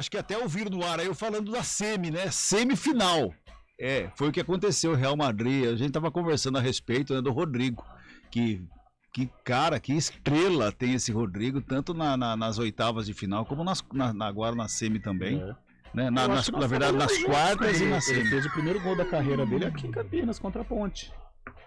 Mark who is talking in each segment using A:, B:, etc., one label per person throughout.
A: Acho que até ouviram no ar aí eu falando da semi, né? Semifinal. Foi o que aconteceu, Real Madrid. A gente tava conversando a respeito, né, do Rodrigo, que cara, que estrela tem esse Rodrigo, tanto nas oitavas de final, como agora na semi também. Né? Na verdade, nas quartas e na semi.
B: Ele fez o primeiro gol da carreira dele aqui em Campinas, contra a Ponte.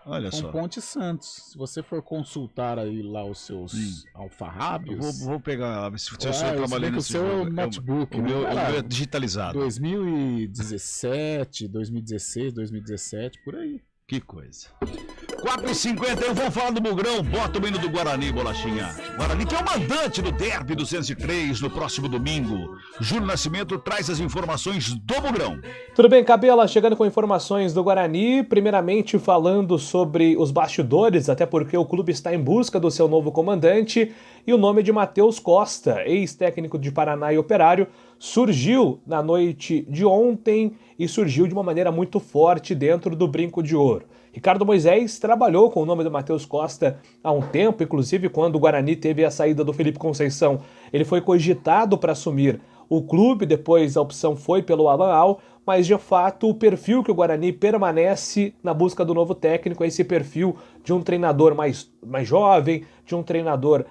A: Olha
B: com
A: só.
B: Ponte Santos. Se você for consultar aí lá os seus alfarrábios...
A: Vou pegar, se o senhor trabalhando nesse
B: jogo. O
A: jogo.
B: seu notebook.
A: O meu é digitalizado.
B: 2017, 2016, 2017, por aí.
A: Que coisa. 4h51, vamos falar do Mugrão. Bota o hino do Guarani, Bolachinha. Guarani que é o mandante do derby do 203 no próximo domingo. Júlio Nascimento traz as informações do Mugrão.
C: Tudo bem, Cabela? Chegando com informações do Guarani. Primeiramente falando sobre os bastidores, até porque o clube está em busca do seu novo comandante. E o nome de Matheus Costa, ex-técnico de Paraná e Operário, surgiu na noite de ontem e surgiu de uma maneira muito forte dentro do Brinco de Ouro. Ricardo Moisés trabalhou com o nome do Matheus Costa há um tempo, inclusive quando o Guarani teve a saída do Felipe Conceição, ele foi cogitado para assumir o clube, depois a opção foi pelo Alan Al, mas de fato o perfil que o Guarani permanece na busca do novo técnico é esse perfil de um treinador mais jovem, de um treinador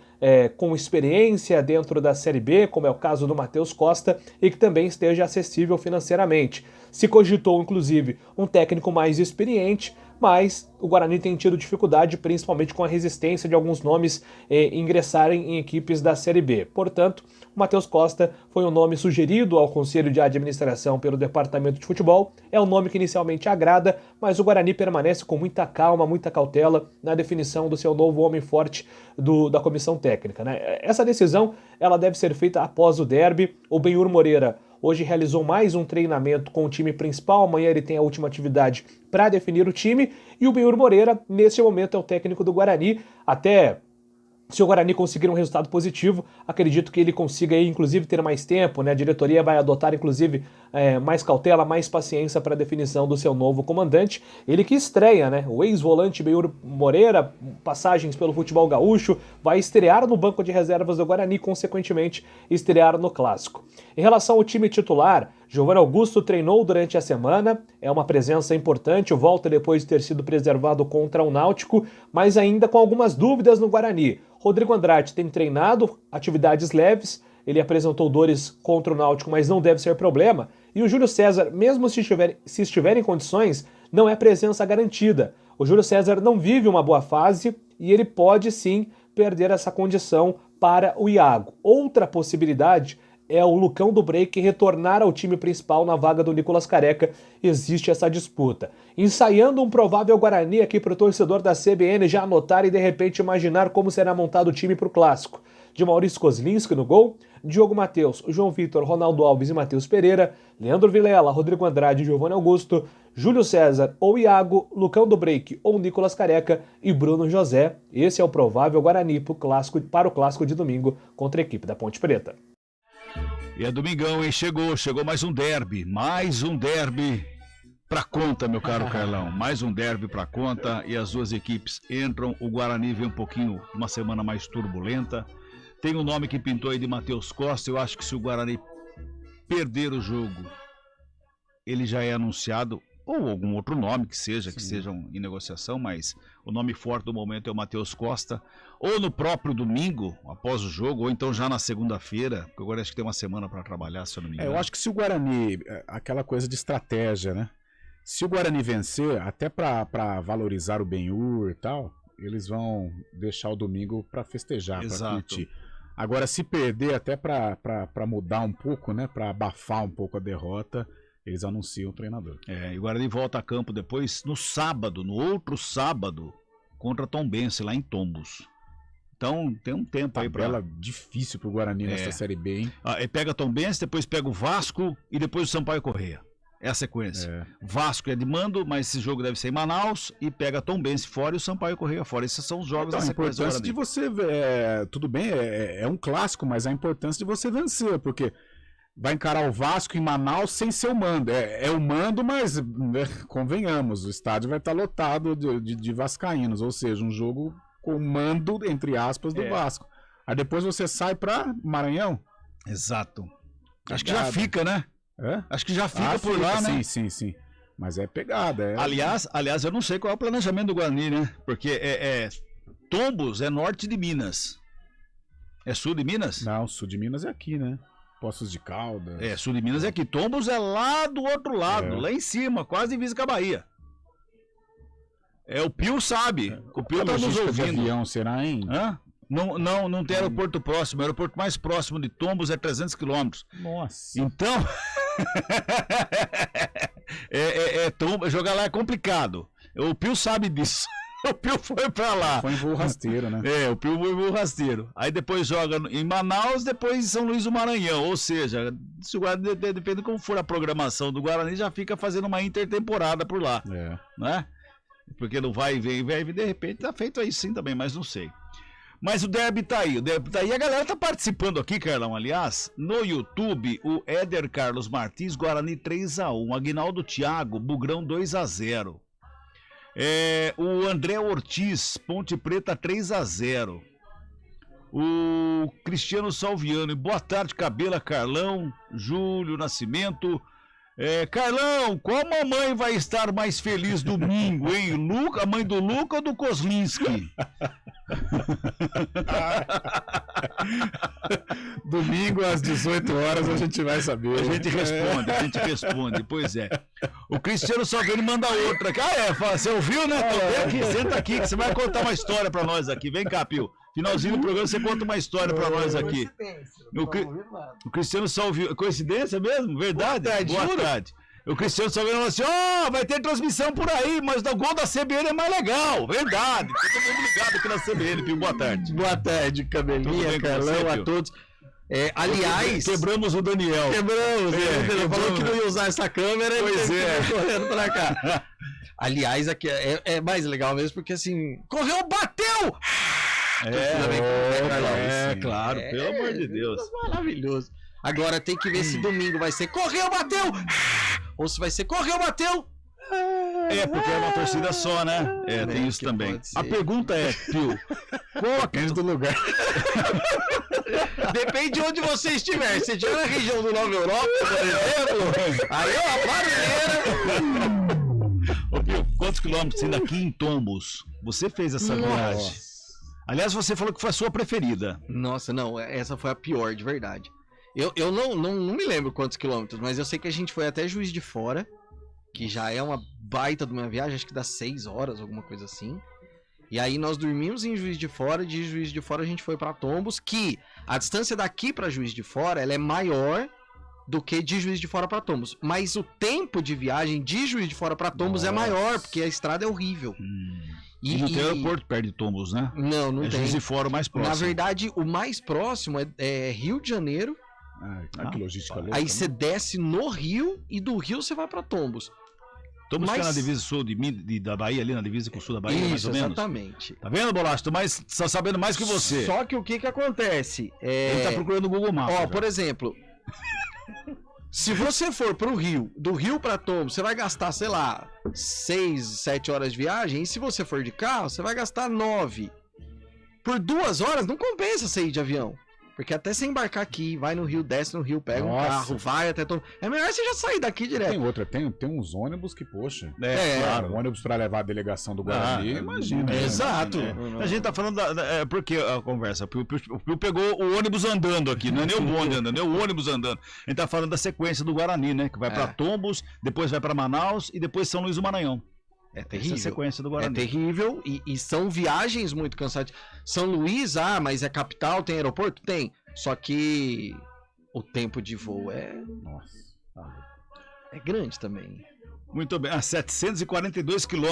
C: com experiência dentro da Série B, como é o caso do Matheus Costa, e que também esteja acessível financeiramente. Se cogitou, inclusive, um técnico mais experiente, mas o Guarani tem tido dificuldade, principalmente com a resistência de alguns nomes ingressarem em equipes da Série B. Portanto, o Matheus Costa foi um nome sugerido ao Conselho de Administração pelo Departamento de Futebol. É um nome que inicialmente agrada, mas o Guarani permanece com muita calma, muita cautela na definição do seu novo homem forte da comissão técnica, né? Essa decisão ela deve ser feita após o derby. O Benhur Moreira hoje realizou mais um treinamento com o time principal, amanhã ele tem a última atividade para definir o time, e o Benhur Moreira, nesse momento, é o técnico do Guarani. Até se o Guarani conseguir um resultado positivo, acredito que ele consiga, inclusive, ter mais tempo, né? A diretoria vai adotar, inclusive, mais cautela, mais paciência para a definição do seu novo comandante. Ele que estreia, né? O ex-volante Benhur Moreira, passagens pelo futebol gaúcho, vai estrear no banco de reservas do Guarani, consequentemente, estrear no Clássico. Em relação ao time titular, Giovanni Augusto treinou durante a semana, é uma presença importante, volta depois de ter sido preservado contra o Náutico, mas ainda com algumas dúvidas no Guarani. Rodrigo Andrade tem treinado atividades leves, ele apresentou dores contra o Náutico, mas não deve ser problema. E o Júlio César, mesmo se estiver em condições, não é presença garantida. O Júlio César não vive uma boa fase e ele pode sim perder essa condição para o Iago. Outra possibilidade é o Lucão do Break retornar ao time principal na vaga do Nicolas Careca. Existe essa disputa. Ensaiando um provável Guarani aqui para o torcedor da CBN já anotar e de repente imaginar como será montado o time para o Clássico. De Maurício Kozlinski no gol, Diogo Matheus, João Vitor, Ronaldo Alves e Matheus Pereira, Leandro Vilela, Rodrigo Andrade e Giovanni Augusto, Júlio César ou Iago, Lucão do Break ou Nicolas Careca e Bruno José. Esse é o provável Guarani para o Clássico de domingo contra a equipe da Ponte Preta.
A: E é domingão, hein? Chegou mais um derby pra conta, meu caro Carlão. Mais um derby pra conta e as duas equipes entram. O Guarani vem uma semana mais turbulenta. Tem um nome que pintou aí de Matheus Costa. Eu acho que se o Guarani perder o jogo, ele já é anunciado, ou algum outro nome que sejam em negociação, mas o nome forte do momento é o Matheus Costa, ou no próprio domingo, após o jogo, ou então já na segunda-feira, porque agora acho que tem uma semana para trabalhar, se eu não me engano.
B: Eu acho que se o Guarani, aquela coisa de estratégia, né? Se o Guarani vencer, até para valorizar o Benhur e tal, eles vão deixar o domingo para festejar, para curtir. Agora, se perder, até para mudar um pouco, né? Para abafar um pouco a derrota, eles anunciam o treinador.
A: E o Guarani volta a campo depois no outro sábado, contra Tombense, lá em Tombos. Então tem um tempo aí pra...
B: Tabela difícil pro Guarani nessa Série B, hein?
A: Pega Tombense, depois pega o Vasco e depois o Sampaio Corrêa. É a sequência. Vasco é de mando, mas esse jogo deve ser em Manaus, e pega Tombense fora e o Sampaio Corrêa fora. Esses são os jogos da sequência.
B: A importância de você... tudo bem, é um clássico, mas a importância de você vencer, porque... vai encarar o Vasco em Manaus sem ser o mando. É o mando, mas convenhamos, o estádio vai estar lotado de vascaínos, ou seja, um jogo com mando, entre aspas, do Vasco. Aí depois você sai para Maranhão.
A: Exato. Acho que já fica, né? Acho que já fica por lá, né?
B: Sim. Mas é pegada.
A: Aliás, eu não sei qual é o planejamento do Guarani, né? Porque Tombos é norte de Minas. É sul de Minas?
B: Não, sul de Minas é aqui, né? Poços de Caldas.
A: Sul de Minas é aqui. Tombos é lá do outro lado, lá em cima, quase divisa com a Bahia. O Pio sabe. O Pio tá nos ouvindo.
B: De avião será, hein?
A: Não tem aeroporto próximo. O aeroporto mais próximo de Tombos é 300 quilômetros.
B: Nossa.
A: Então, jogar lá é complicado. O Pio sabe disso. O Pio foi pra lá.
B: Foi em voo rasteiro, né?
A: O Pio foi em voo rasteiro. Aí depois joga em Manaus, depois em São Luís do Maranhão. Ou seja, se o Guarani, depende de como for a programação do Guarani, já fica fazendo uma intertemporada por lá. Né? Porque não vai e vem, de repente tá feito aí sim também, mas não sei. Mas o derby tá aí, A galera tá participando aqui, Carlão, aliás, no YouTube, o Éder Carlos Martins, Guarani 3-1, Aguinaldo Thiago, Bugrão 2-0. O André Ortiz, Ponte Preta 3-0. O Cristiano Salviano, boa tarde, Cabela, Carlão, Júlio Nascimento. Carlão, qual mamãe vai estar mais feliz domingo, hein? A mãe do Luca ou do Kozlinski?
B: Domingo às 18 horas a gente vai saber.
A: A gente responde, pois é. O Cristiano Salviano manda outra aqui. Você ouviu, né? Vem aqui, senta aqui que você vai contar uma história pra nós aqui. Vem cá, Pio. Finalzinho do programa você conta uma história pra nós aqui. O Cristiano Salviano. Coincidência mesmo? Verdade? Boa tarde. O Cristiano Salviano falou assim: vai ter transmissão por aí, mas o gol da CBN é mais legal. Verdade. Todo mundo ligado aqui na CBN, Pio. Boa tarde.
D: Boa tarde, Cabelinha, Carlão, a todos. Aliás,
A: quebramos o Daniel.
D: Ele falou que não ia usar essa câmera.
A: Pois
D: correndo pra cá. Aliás, aqui é mais legal mesmo, porque assim, correu, bateu!
A: Claro, pelo amor de Deus.
D: Maravilhoso. Agora tem que ver se domingo vai ser correu, bateu! Ou se vai ser correu, bateu!
A: Porque é uma torcida só, né? Tem isso também. A pergunta é, Pio, qual
B: depende do lugar.
D: Depende de onde você estiver. Se estiver na região do Nova Europa, por exemplo, aí a barulheira.
A: Ô, Pio, quantos quilômetros tem daqui em Tombos? Você fez essa viagem. Aliás, você falou que foi a sua preferida.
D: Nossa, não, essa foi a pior, de verdade. Eu não me lembro quantos quilômetros, mas eu sei que a gente foi até Juiz de Fora, que já é uma baita de uma viagem, acho que dá 6 horas, alguma coisa assim. E aí nós dormimos em Juiz de Fora, de Juiz de Fora a gente foi pra Tombos, que a distância daqui pra Juiz de Fora, ela é maior do que de Juiz de Fora pra Tombos. Mas o tempo de viagem de Juiz de Fora pra Tombos é maior, porque a estrada é horrível.
A: E não tem aeroporto perto de Tombos, né?
D: Não tem.
A: Juiz de Fora o mais próximo.
D: Na verdade, o mais próximo é Rio de Janeiro.
B: Que logística louca.
D: Aí você desce no Rio e do Rio você vai pra Tombos.
A: Tombos fica na divisa sul da Bahia, ali na divisa com o sul da Bahia, mais ou menos.
D: Exatamente.
A: Tá vendo, Bolacho? Tô sabendo mais que você.
D: Só que o que acontece?
A: Ele tá procurando no Google Maps.
D: Por exemplo, se você for pro Rio, do Rio pra Tombos, você vai gastar, sei lá, 6, 7 horas de viagem. E se você for de carro, você vai gastar 9. Por 2 horas não compensa você ir de avião. Porque até você embarcar aqui, vai no Rio, desce no Rio, pega um carro, vai até Tombos. É melhor você já sair daqui direto.
B: Tem uns ônibus que, poxa.
A: Claro.
B: Ônibus pra levar a delegação do Guarani, imagina.
A: Exato. A gente tá falando porque a conversa, o Pio pegou o ônibus andando aqui, não é nem o bonde andando, é o ônibus andando. A gente tá falando da sequência do Guarani, né? Que vai pra Tombos, depois vai pra Manaus e depois São Luís do Maranhão.
D: É terrível.
A: Essa sequência do Guarani.
D: É terrível e são viagens muito cansadas. São Luís, mas é capital, tem aeroporto? Tem. Só que o tempo de voo é grande também.
A: Muito bem. 742 quilômetros.